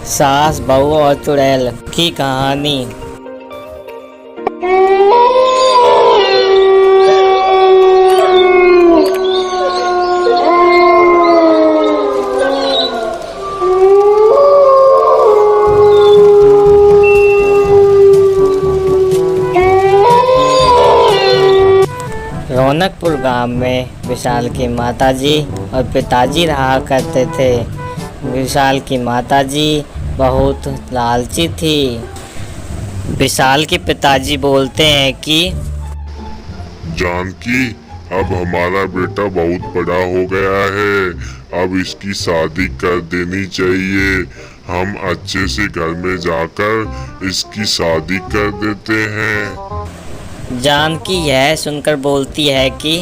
सास बहू और चुड़ैल की कहानी। रौनकपुर गांव में विशाल की माताजी और पिताजी रहा करते थे। विशाल की माताजी बहुत लालची थी। विशाल के पिताजी बोलते हैं कि जानकी, अब हमारा बेटा बहुत बड़ा हो गया है, अब इसकी शादी कर देनी चाहिए। हम अच्छे से घर में जाकर इसकी शादी कर देते हैं। जानकी यह सुनकर बोलती है कि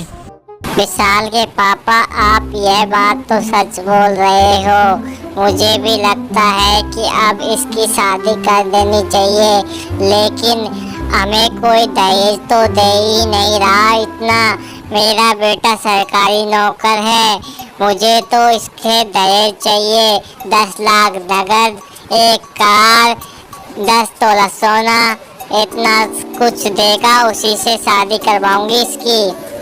विशाल के पापा, आप यह बात तो सच बोल रहे हो। मुझे भी लगता है कि अब इसकी शादी कर देनी चाहिए, लेकिन हमें कोई दहेज तो दे ही नहीं रहा इतना। मेरा बेटा सरकारी नौकर है, मुझे तो इसके दहेज चाहिए। 10 लाख नगद, एक कार, 10 तोला सोना, इतना कुछ देगा, उसी से शादी करवाऊंगी इसकी।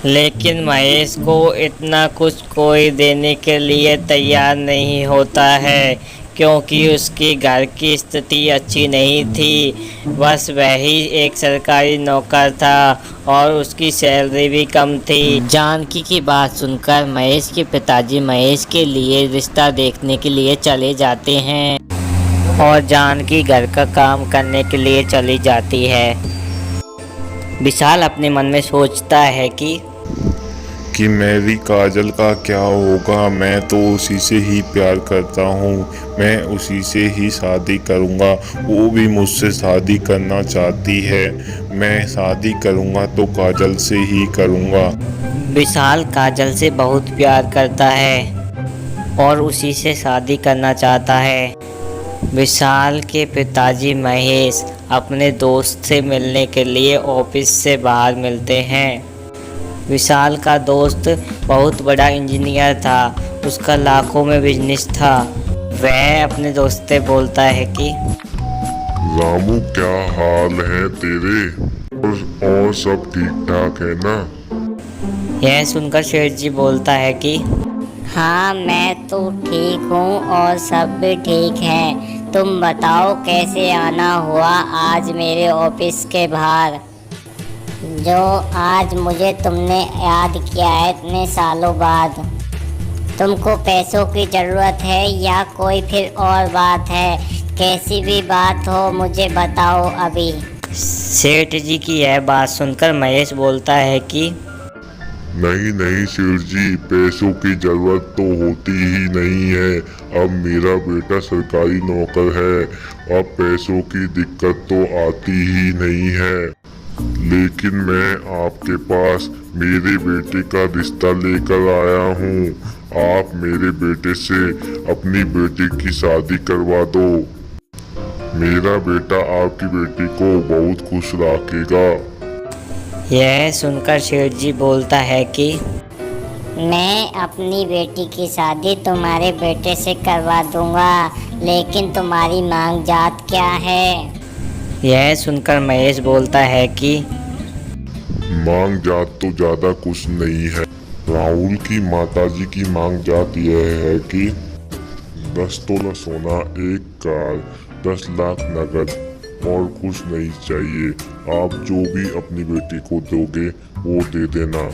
लेकिन महेश को इतना कुछ कोई देने के लिए तैयार नहीं होता है, क्योंकि उसके घर की स्थिति अच्छी नहीं थी। बस वही एक सरकारी नौकर था और उसकी सैलरी भी कम थी। जानकी की बात सुनकर महेश के पिताजी महेश के लिए रिश्ता देखने के लिए चले जाते हैं और जानकी घर का काम करने के लिए चली जाती है। विशाल अपने मन में सोचता है कि मेरी काजल का क्या होगा। मैं तो उसी से ही प्यार करता हूँ, मैं उसी से ही शादी करूँगा। वो भी मुझसे शादी करना चाहती है, मैं शादी करूँगा तो काजल से ही करूँगा। विशाल काजल से बहुत प्यार करता है और उसी से शादी करना चाहता है। विशाल के पिताजी महेश अपने दोस्त से मिलने के लिए ऑफिस से बाहर मिलते हैं। विशाल का दोस्त बहुत बड़ा इंजीनियर था, उसका लाखों में बिजनेस था। वह अपने दोस्त से बोलता है कि रामू, क्या हाल है तेरे? और सब ठीक ठाक है ना? यह सुनकर शेठ जी बोलता है कि हाँ, मैं तो ठीक हूँ और सब भी ठीक हैं। तुम बताओ, कैसे आना हुआ आज मेरे ऑफिस के बाहर? जो आज मुझे तुमने याद किया है इतने सालों बाद। तुमको पैसों की ज़रूरत है या कोई फिर और बात है? कैसी भी बात हो मुझे बताओ अभी। सेठ जी की यह बात सुनकर महेश बोलता है कि नहीं नहीं सेठ जी, पैसों की जरूरत तो होती ही नहीं है। अब मेरा बेटा सरकारी नौकर है, अब पैसों की दिक्कत तो आती ही नहीं है। लेकिन मैं आपके पास मेरे बेटे का रिश्ता लेकर आया हूँ। आप मेरे बेटे से अपनी बेटी की शादी करवा दो। मेरा बेटा आपकी बेटी को बहुत खुश रखेगा। यह सुनकर शेठ जी बोलता है कि मैं अपनी बेटी की शादी तुम्हारे बेटे से करवा दूंगा, लेकिन तुम्हारी मांग जात क्या है? यह सुनकर महेश बोलता है कि मांग जात तो ज्यादा कुछ नहीं है। राहुल की माताजी की मांग जात यह है कि 10 तोला सोना, एक कार, 10 लाख नगद और कुछ नहीं चाहिए। आप जो भी अपनी बेटी को दोगे वो दे देना।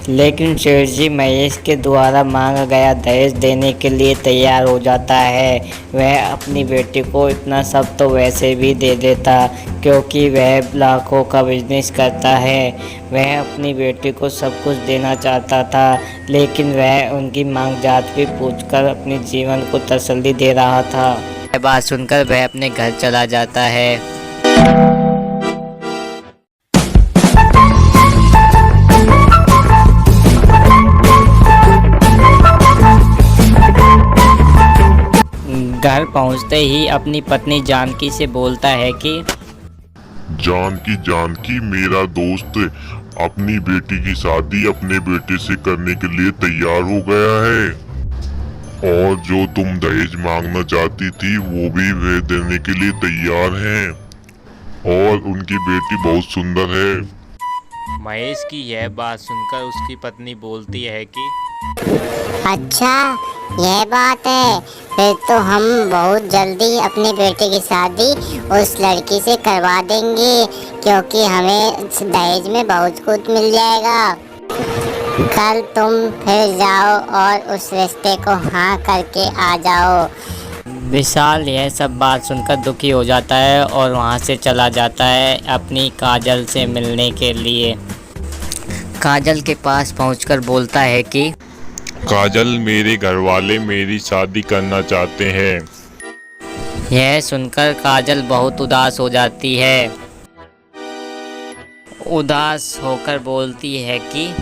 लेकिन शेठ जी महेश के द्वारा मांगा गया दहेज देने के लिए तैयार हो जाता है। वह अपनी बेटी को इतना सब तो वैसे भी दे देता, क्योंकि वह लाखों का बिजनेस करता है। वह अपनी बेटी को सब कुछ देना चाहता था, लेकिन वह उनकी मांग जात भी पूछकर अपने जीवन को तसल्ली दे रहा था। यह बात सुनकर वह अपने घर चला जाता है। घर पहुंचते ही अपनी पत्नी जानकी से बोलता है कि जानकी जानकी, मेरा दोस्त अपनी बेटी की शादी अपने बेटे से करने के लिए तैयार हो गया है। और जो तुम दहेज मांगना चाहती थी वो भी वे देने के लिए तैयार हैं। और उनकी बेटी बहुत सुंदर है। महेश की यह बात सुनकर उसकी पत्नी बोलती है कि अच्छा, यह बात है। फिर तो हम बहुत जल्दी अपनी बेटे की शादी उस लड़की से करवा देंगे, क्योंकि हमें दहेज में बहुत कुछ मिल जाएगा। कल तुम फिर जाओ और उस रिश्ते को हाँ करके आ जाओ। विशाल यह सब बात सुनकर दुखी हो जाता है और वहाँ से चला जाता है अपनी काजल से मिलने के लिए। काजल के पास पहुँचकर बोलता है कि काजल, मेरे घर वाले मेरी शादी करना चाहते हैं। यह सुनकर काजल बहुत उदास हो जाती है। उदास होकर बोलती है कि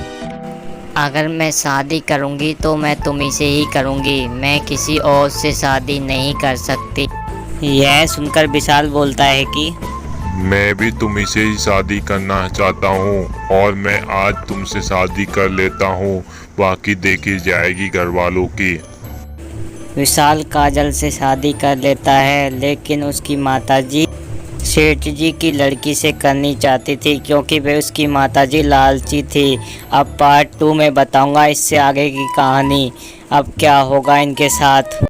अगर मैं शादी करूंगी तो मैं तुम्ही से ही करूंगी, मैं किसी और से शादी नहीं कर सकती। यह सुनकर विशाल बोलता है कि मैं भी तुम्ही से ही शादी करना चाहता हूँ और मैं आज तुमसे शादी कर लेता हूँ, बाकी देखी जाएगी घर वालों की। विशाल काजल से शादी कर लेता है, लेकिन उसकी माताजी सेठ जी की लड़की से करनी चाहती थी, क्योंकि वे उसकी माताजी लालची थी। अब पार्ट 2 में बताऊंगा इससे आगे की कहानी, अब क्या होगा इनके साथ।